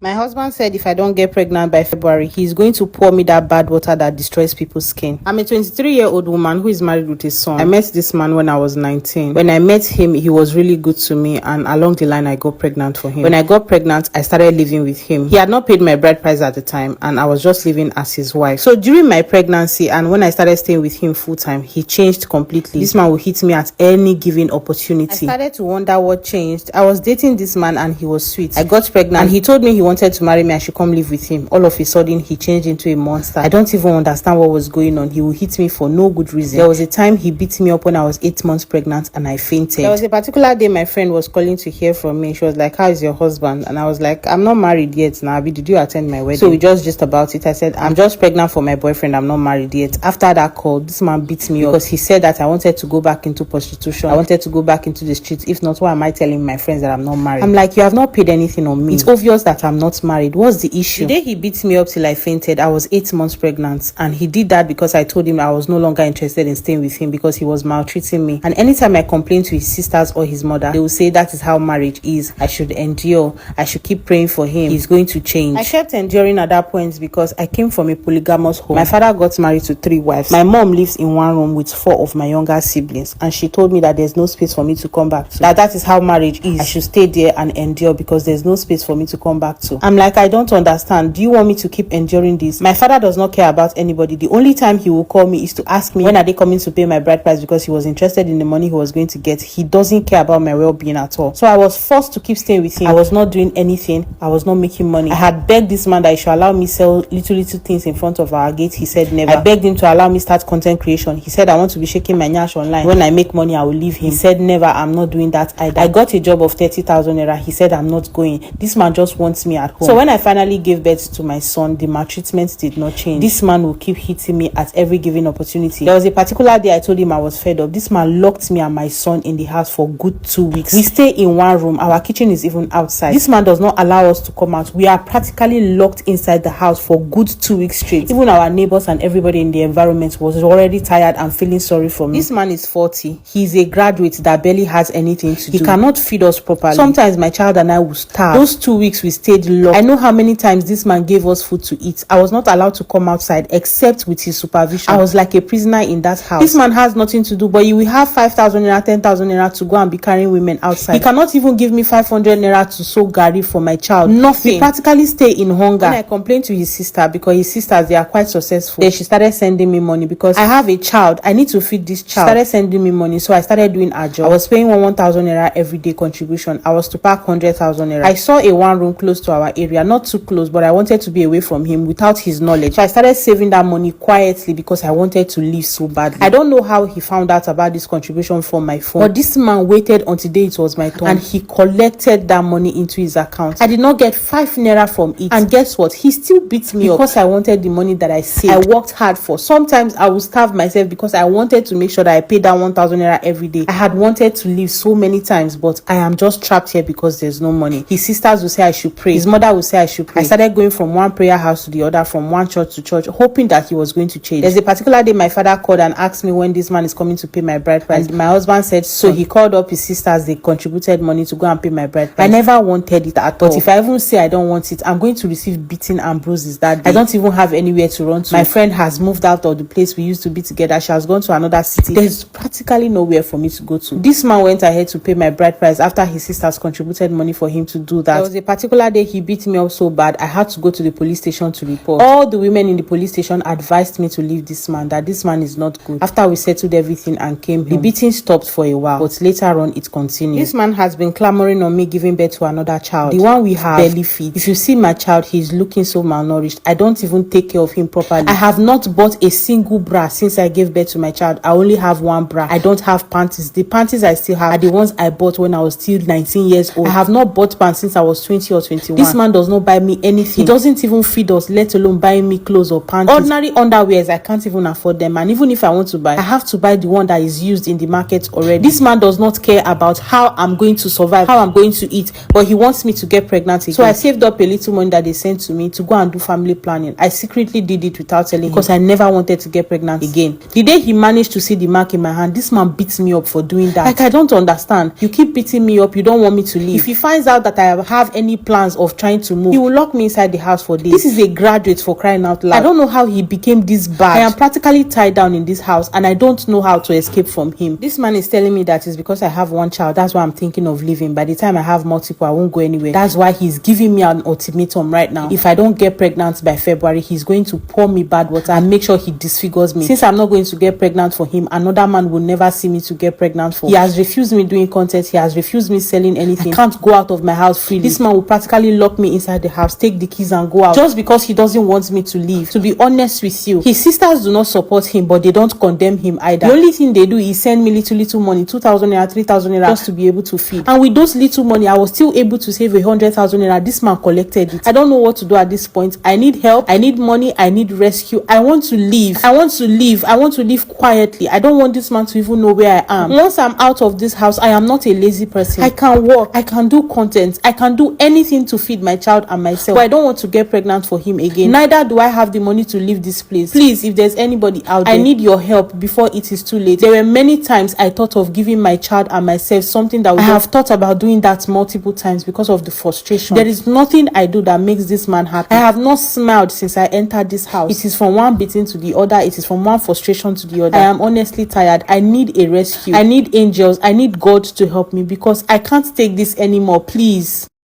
My husband said if I don't get pregnant by February, he's going to pour me that bad water that destroys people's skin. I'm a 23-year-old woman who is married with a son. I met this man when I was 19. When I met him, he was really good to me, and along the line, I got pregnant for him. When I got pregnant, I started living with him. He had not paid my bride price at the time, and I was just living as his wife. So during my pregnancy and when I started staying with him full time, he changed completely. This man would hit me at any given opportunity. I started to wonder what changed. I was dating this man and he was sweet. I got pregnant and he told me he wanted to marry me. I should come live with him. All of a sudden, he changed into a monster. I don't even understand what was going on. He would hit me for no good reason. There was a time he beat me up when I was 8 months pregnant and I fainted. There was a particular day my friend was calling to hear from me. She was like, "How is your husband?" And I was like, "I'm not married yet now. Did you attend my wedding?" So we just about it. I said, "I'm just pregnant for my boyfriend. I'm not married yet." After that call, this man beat me up because he said that I wanted to go back into prostitution. I wanted to go back into the streets. If not, why am I telling my friends that I'm not married? I'm like, you have not paid anything on me. It's obvious that I'm not married. What's the issue? The day he beat me up till I fainted, I was 8 months pregnant, and he did that because I told him I was no longer interested in staying with him because he was maltreating me. And anytime I complained to his sisters or his mother, they would say that is how marriage is. I should endure. I should keep praying for him. He's going to change. I kept enduring at that point because I came from a polygamous home. My father got married to 3 wives. My mom lives in one room with 4 of my younger siblings, and she told me that there's no space for me to come back to. That is how marriage is. I should stay there and endure because there's no space for me to come back to. I'm like, I don't understand. Do you want me to keep enduring this? My father does not care about anybody. The only time he will call me is to ask me when are they coming to pay my bride price because he was interested in the money he was going to get. He doesn't care about my well-being at all. So I was forced to keep staying with him. I was not doing anything. I was not making money. I had begged this man that he should allow me sell little things in front of our gate. He said never. I begged him to allow me start content creation. He said I want to be shaking my nyash online. When I make money, I will leave him. He said never. I'm not doing that either. I got a job of 30,000 naira. He said I'm not going. This man just wants me at home. So when I finally gave birth to my son, the maltreatment did not change. This man will keep hitting me at every given opportunity. There was a particular day I told him I was fed up. This man locked me and my son in the house for good 2 weeks. We stay in one room. Our kitchen is even outside. This man does not allow us to come out. We are practically locked inside the house for good 2 weeks straight. Even our neighbors and everybody in the environment was already tired and feeling sorry for me. This man is 40. He's a graduate that barely has anything to do. He cannot feed us properly. Sometimes my child and I will starve. Those 2 weeks we stayed locked. I know how many times this man gave us food to eat. I was not allowed to come outside except with his supervision. I was like a prisoner in that house. This man has nothing to do, but he will have 5,000 naira, 10,000 naira to go and be carrying women outside. He cannot even give me 500 naira to sow gari for my child. Nothing. We practically stay in hunger. When I complained to his sister, because his sisters, they are quite successful, then she started sending me money because I have a child. I need to feed this child. She started sending me money, so I started doing a job. I was paying 1,000 naira everyday contribution. I was to pack 100,000 naira. I saw a one room close to our area, not too close, but I wanted to be away from him without his knowledge. So I started saving that money quietly because I wanted to live so badly. I don't know how he found out about this contribution from my phone, but this man waited until the day it was my turn and he collected that money into his account. I did not get 5 naira from it, and guess what? He still beat me up because I wanted the money that I saved. I worked hard for. Sometimes I would starve myself because I wanted to make sure that I paid that 1,000 naira every day. I had wanted to leave so many times, but I am just trapped here because there's no money. His sisters will say I should pray. His mother will say I should pray. I started going from one prayer house to the other, from one church to church, hoping that he was going to change. There's a particular day my father called and asked me when this man is coming to pay my bride price. And my husband said so. He called up his sisters. They contributed money to go and pay my bride price. I never wanted it at all. But if I even say I don't want it, I'm going to receive beating and bruises that day. I don't even have anywhere to run to. My friend has moved out of the place we used to be together. She has gone to another city. There's practically nowhere for me to go to. This man went ahead to pay my bride price after his sisters contributed money for him to do that. There was a particular day he beat me up so bad I had to go to the police station to report. All the women in the police station advised me to leave this man, that this man is not good. After we settled everything and came home, the beating stopped for a while, but later on it continued. This man has been clamoring on me giving birth to another child. The one we have barely feeds. If you see my child, he's looking so malnourished. I don't even take care of him properly. I have not bought a single bra since I gave birth to my child. I only have one bra. I don't have panties. The panties I still have are the ones I bought when I was still 19 years old. I have not bought pants since I was 20 or 21. This man does not buy me anything. He doesn't even feed us, let alone buying me clothes or panties. Ordinary underwears, I can't even afford them, and even if I want to buy, I have to buy the one that is used in the market already. This man does not care about how I'm going to survive, how I'm going to eat, but he wants me to get pregnant again. So I saved up a little money that they sent to me to go and do family planning. I secretly did it without telling him because I never wanted to get pregnant again. The day he managed to see the mark in my hand, this man beats me up for doing that. Like, I don't understand. You keep beating me up, you don't want me to leave. If he finds out that I have any plans of of trying to move, he will lock me inside the house for days. This is a graduate, for crying out loud. I don't know how he became this bad. I am practically tied down in this house and I don't know how to escape from him. This man is telling me that it's because I have one child, that's why I'm thinking of leaving. By the time I have multiple, I won't go anywhere. That's why he's giving me an ultimatum right now. If I don't get pregnant by February, he's going to pour me bad water and make sure he disfigures me. Since I'm not going to get pregnant for him, another man will never see me to get pregnant for. He has refused me doing content. He has refused me selling anything. I can't go out of my house freely. This man will practically lock me inside the house, take the keys and go out just because he doesn't want me to leave. To be honest with you, his sisters do not support him, but they don't condemn him either. The only thing they do is send me little money, 2,000 naira, 3,000 naira, just to be able to feed. And with those little money, I was still able to save 100,000 naira. This man collected it. I don't know what to do at this point. I need help. I need money. I need rescue. I want to leave. I want to leave. I want to leave quietly. I don't want this man to even know where I am. Once I'm out of this house, I am not a lazy person. I can work. I can do content. I can do anything to feed my child and myself. But I don't want to get pregnant for him again. Neither do I have the money to leave this place. Please, if there's anybody out there, I need your help before it is too late. There were many times I thought of giving my child and myself something that I have thought about doing that multiple times because of the frustration. There is nothing I do that makes this man happy. I have not smiled since I entered this house. It is from one beating to the other. It is from one frustration to the other. I am honestly tired. I need a rescue. I need angels. I need God to help me because I can't take this anymore. Please.